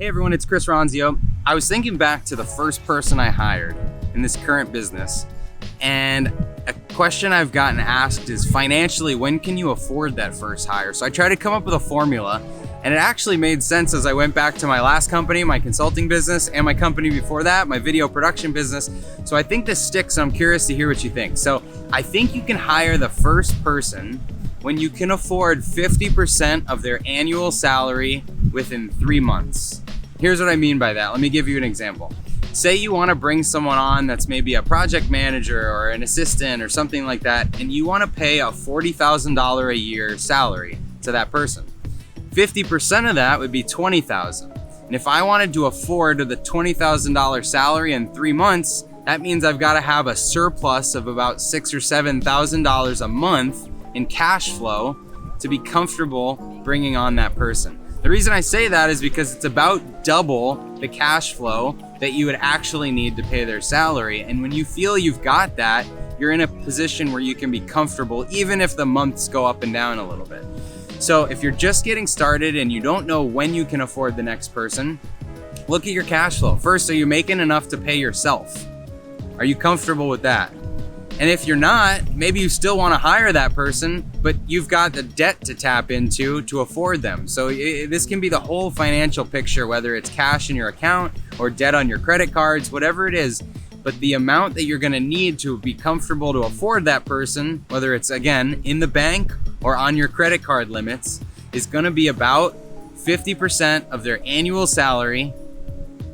Hey everyone, it's Chris Ronzio. I was thinking back to the first person I hired in this current business, and a question I've gotten asked is financially, when can you afford that first hire? So I tried to come up with a formula, and it actually made sense as I went back to my last company, my consulting business, and my company before that, my video production business. So I think this sticks, and I'm curious to hear what you think. So I think you can hire the first person when you can afford 50% of their annual salary within 3 months. Here's what I mean by that. Let me give you an example. Say you want to bring someone on that's maybe a project manager or an assistant or something like that, and you want to pay a $40,000 a year salary to that person. 50% of that would be $20,000. And if I wanted to afford the $20,000 salary in 3 months, that means I've got to have a surplus of about $6,000 or $7,000 a month in cash flow to be comfortable bringing on that person. The reason I say that is because it's about double the cash flow that you would actually need to pay their salary. And when you feel you've got that, you're in a position where you can be comfortable even if the months go up and down a little bit. So if you're just getting started and you don't know when you can afford the next person, look at your cash flow. First, are you making enough to pay yourself? Are you comfortable with that? And if you're not, maybe you still want to hire that person, but you've got the debt to tap into to afford them. So this can be the whole financial picture, whether it's cash in your account or debt on your credit cards, whatever it is. But the amount that you're going to need to be comfortable to afford that person, whether it's, again, in the bank or on your credit card limits, is going to be about 50% of their annual salary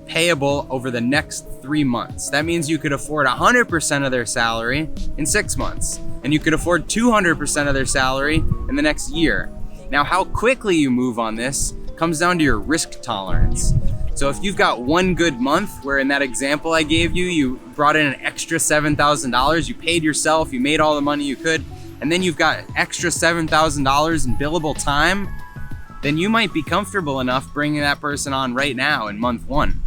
payable over the next 3 months. That means you could afford 100% of their salary in 6 months, and you could afford 200% of their salary in the next year. Now, how quickly you move on this comes down to your risk tolerance. So if you've got one good month where in that example I gave you, you brought in an extra $7,000, you paid yourself, you made all the money you could, and then you've got extra $7,000 in billable time, then you might be comfortable enough bringing that person on right now in month 1.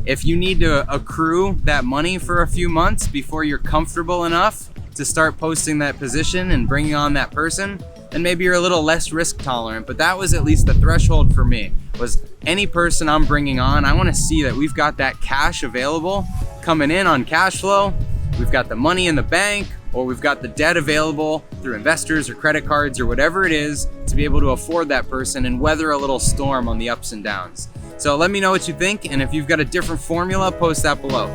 If you need to accrue that money for a few months before you're comfortable enough to start posting that position and bringing on that person, then maybe you're a little less risk tolerant. But that was at least the threshold for me, was any person I'm bringing on, I want to see that we've got that cash available coming in on cash flow, we've got the money in the bank, or we've got the debt available through investors or credit cards or whatever it is to be able to afford that person and weather a little storm on the ups and downs. So let me know what you think, and if you've got a different formula, post that below.